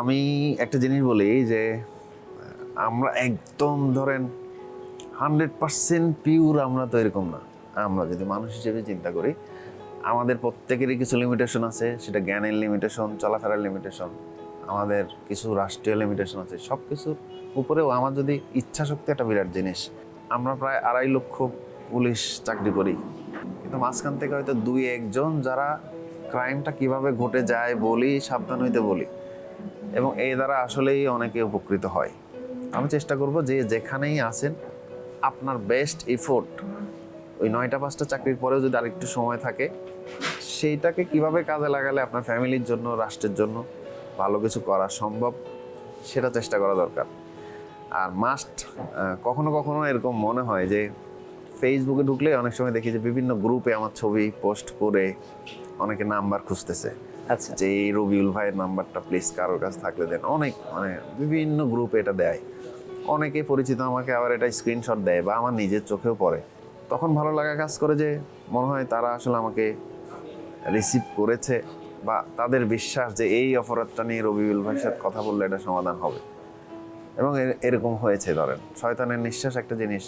আমি একটা জিনিস বলি যে আমরা একদম ধরেন 100% পিওর আমরা তো এরকম না। আমরা যদি মানুষ হিসেবে চিন্তা করি, আমাদের প্রত্যেকেরই কিছু লিমিটেশন আছে, সেটা জ্ঞানের লিমিটেশন, চলাফেরার লিমিটেশন, আমাদের কিছু রাষ্ট্রীয় লিমিটেশন আছে। সব কিছুর উপরেও আমার যদি ইচ্ছা শক্তি একটা বিরাট জিনিস। আমরা প্রায় 2.5 লক্ষ পুলিশ চাকরি করি, কিন্তু মাঝখান থেকে হয়তো 2-1 জন যারা ক্রাইমটা কিভাবে ঘটে যায় বলি, সাবধান হইতে বলি, এবং এই দ্বারা আসলেই অনেকে উপকৃত হয়। আমি চেষ্টা করব যে যেখানেই আছেন আপনার বেস্ট এফোর্ট, ওই 9টা-5টা চাকরির পরেও যদি আরেকটু সময় থাকে, সেইটাকে কিভাবে কাজে লাগালে আপনার ফ্যামিলির জন্য, রাষ্ট্রের জন্য ভালো কিছু করা সম্ভব, সেটা চেষ্টা করা দরকার। আর মাস্ট কখনো কখনো এরকম মনে হয় যে ফেসবুকে ঢুকলে অনেক সময় দেখি যে বিভিন্ন গ্রুপে আমার ছবি পোস্ট করে অনেকে নাম্বার খুঁজতেছে। আচ্ছা, যে এই রবিউল ভাইয়ের নাম্বারটা প্লিজ কারোর কাছে থাকলে দেন। অনেক বিভিন্ন গ্রুপে এটা দেয়, অনেকে পরিচিত আমাকে আবার এটা স্ক্রিনশট দেয় বা আমার নিজের চোখেও পড়ে। তখন ভালো লাগা কাজ করে যে মনে হয় তারা আসলে আমাকে রিসিভ করেছে, বা তাদের বিশ্বাস যে এই অপরাধটা নিয়ে রবিউল ভাইয়ের সাথে কথা বললে এটা সমাধান হবে। এবং এরকম হয়েছে। ধরেন শয়তানের নিঃশ্বাস একটা জিনিস,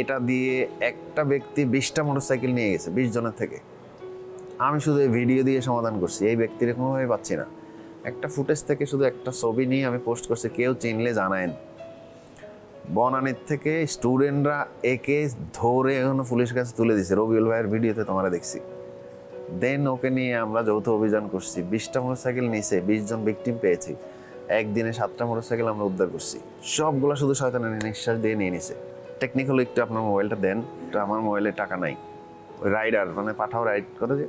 এটা দিয়ে একটা ব্যক্তি 20টা মোটরসাইকেল নিয়ে গেছে 20 জনের থেকে। আমি শুধু এই ভিডিও দিয়ে সমাধান করছি, এই ব্যক্তির কোনোভাবে পাচ্ছি না। একটা ফুটেজ থেকে শুধু একটা ছবি নিয়ে আমি পোস্ট করছি, কেউ চিনলে জানায়েন। বনানীর থেকে স্টুডেন্টরা একে ধরে এখনো পুলিশের কাছে তুলে দিছে, রবিউল ভাইয়ের ভিডিওতে তোমরা দেখছি। দেন ওকে নিয়ে আমরা যৌথ অভিযান করছি, 20টা মোটরসাইকেল নিয়েছে, 20 জন ভিকটিম পেয়েছি। একদিনে 7টা মোটরসাইকেল আমরা উদ্ধার করছি। সবগুলো শুধু শয়তানের নিঃশ্বাস দিয়ে নিয়ে নিছে। টেকনিক্যাল একটু আপনার মোবাইলটা দেন, তো আমার মোবাইলে টাকা নাই। ওই রাইডার মানে পাঠাও রাইড করে যে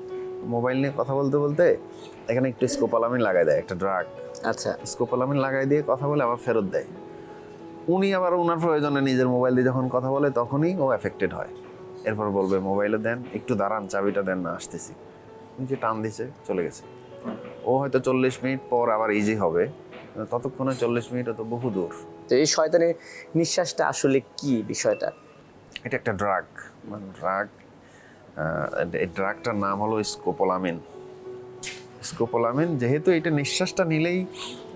মোবাইল নিয়ে কথা বলতে বলতে এখানে একটু স্কোপালামিন লাগাই দেয়, একটা ড্রাগ। আচ্ছা, স্কোপালামিন লাগাই দিয়ে কথা বলে আবার ফেরত দেয়। উনি আবার ওনার প্রয়োজনে নিজের মোবাইল দিয়ে যখন কথা বলে তখনই ও এফেক্টেড হয়। এরপর বলবে মোবাইলে দেন, একটু দাঁড়ান, চাবিটা দেন না, আসতেছি। যে টান দিছে, চলে গেছে। ও হয়তো 40 মিনিট পর আবার ইজি হবে, ততক্ষণে 40 মিনিট তো বহু দূর। তো এই শয়তানের নিঃশ্বাসটা আসলে কি বিষয়টা? এটা একটা ড্রাগ, মানে ড্রাগ। এই ড্রাগটার নাম হলো স্কোপোলামিন। স্কোপোলামিন যেহেতু এটা নিঃশ্বাসটা নিলেই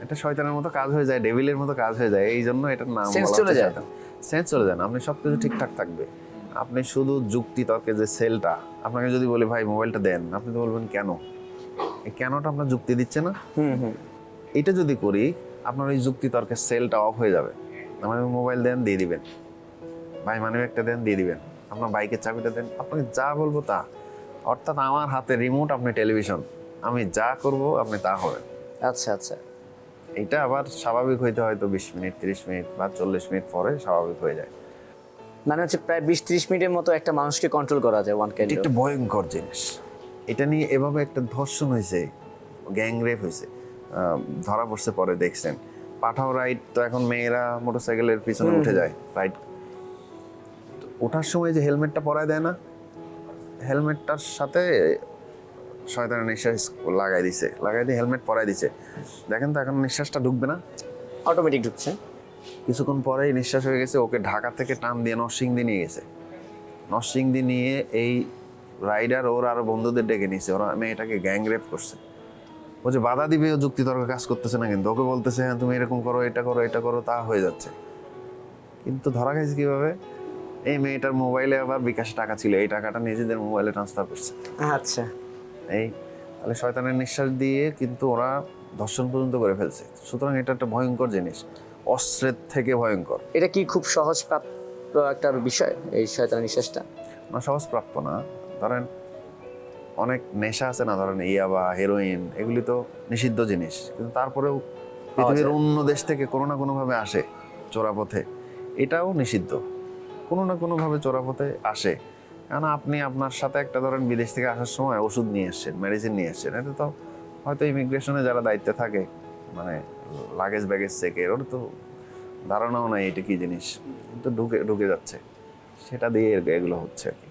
এটা শয়তানের মতো কাজ হয়ে যায়, ডেভিলের মতো কাজ হয়ে যায়, এই জন্য এটার নাম সেন্স বলা চলে হচ্ছে যায়। শয়তান। সেন্স চলে যায় না, আপনি সব কিছু ঠিকঠাক থাকবে। আপনি শুধু যুক্তি তর্কে যে সেলটা, আপনাকে যদি বলি ভাই মোবাইলটা দেন, আপনি তো বলবেন কেন। এই কেনটা আপনার যুক্তি দিচ্ছে না। এটা যদি করি, আপনার ওই যুক্তি তর্কের সেলটা অফ হয়ে যাবে। আমার মোবাইল দেন, দিয়ে দিবেন। ভাই মানিব্যাগটা দেন, দিয়ে দিবেন। আপনার বাইকের চাবিটা দেন, আপনাকে যা বলবো তা। অর্থাৎ আমার হাতে রিমোট, আপনি টেলিভিশন, আমি যা করব আপনি তা হবেন। আচ্ছা, আচ্ছা। এটা আবার স্বাভাবিক হইতে হয়তো 20 মিনিট, 30 মিনিট বা 40 মিনিট পরে স্বাভাবিক হয়ে যায়। মানে হচ্ছে প্রায় 20-30 মিনিটের মতো একটা মানুষকে কন্ট্রোল করা যায় ওয়ান এটা কাইন্ড একটা ভয়ঙ্কর জিনিস। এটা নিয়ে এভাবে একটা ধর্ষণ হয়েছে, গ্যাং রেপ হয়েছে, ধরা পড়ছে পরে দেখছেন। পাঠাও রাইড তো এখন মেয়েরা মোটরসাইকেলের পিছনে উঠে যায় রাইড। ওঠার সময় যে হেলমেটটা পরায় দেয় না, হেলমেটটার সাথে শয়তানের নিঃশ্বাস লাগাই দিয়ে হেলমেট পরাই দিছে। দেখেন তো এখন নিঃশ্বাসটা ঢুকবে না, অটোমেটিক ঢুকছে। কিছুক্ষণ পরেই নিঃশ্বাস হয়ে গেছে। ওকে ঢাকা থেকে টান দিয়ে নরসিংদী নিয়ে গেছে। নরসিংদী নিয়ে এই রাইডার ওর আরো বন্ধুদের ডেকে নিয়েছে, ওরা মেয়েটাকে গ্যাং রেপ করছে। ও যে বাধা দিবে, ও যুক্তিতর্ক কাজ করতেছে না, কিন্তু ওকে বলতেছে হ্যাঁ তুমি এরকম করো, এটা করো, এটা করো, তা হয়ে যাচ্ছে। কিন্তু ধরা গেছে কিভাবে, এই মেয়েটার মোবাইলে আবার বিকাশ টাকা ছিল, এই টাকাটা নিজেদের মোবাইলে ট্রান্সফার করছে। আচ্ছা, এই তাহলে শয়তানের নিঃশ্বাস দিয়ে কিন্তু ওরা ধর্ষণ পর্যন্ত করে ফেলছে। সুতরাং এটা একটা ভয়ঙ্কর জিনিস, অস্ত্রের থেকে ভয়ঙ্কর। এটা কি খুব সহজ প্রাপ্ত একটা বিষয় এই শয়তানের নিঃশ্বাসটা? না, সহজ প্রাপ্য না। ধরেন অনেক নেশা আছে না, ধরেন ইয়াবা, হেরোইন, এগুলি তো নিষিদ্ধ জিনিস, কিন্তু তারপরেও পৃথিবীর অন্য দেশ থেকে কোনো না কোনোভাবে আসে চোরাপথে। এটাও নিষিদ্ধ, কোনো না কোনোভাবে চোরাপথে আসে। কারণ আপনি আপনার সাথে একটা ধরেন বিদেশ থেকে আসার সময় ওষুধ নিয়ে এসছেন, মেডিসিন নিয়ে এসছেন, এটা তো হয়তো ইমিগ্রেশনে যারা দায়িত্বে থাকে, মানে লাগেজ ব্যাগেজ চেকের, ওর তো ধারণাও নাই এটা কি জিনিস, কিন্তু ঢুকে যাচ্ছে, সেটা দিয়ে এগুলো হচ্ছে আর কি।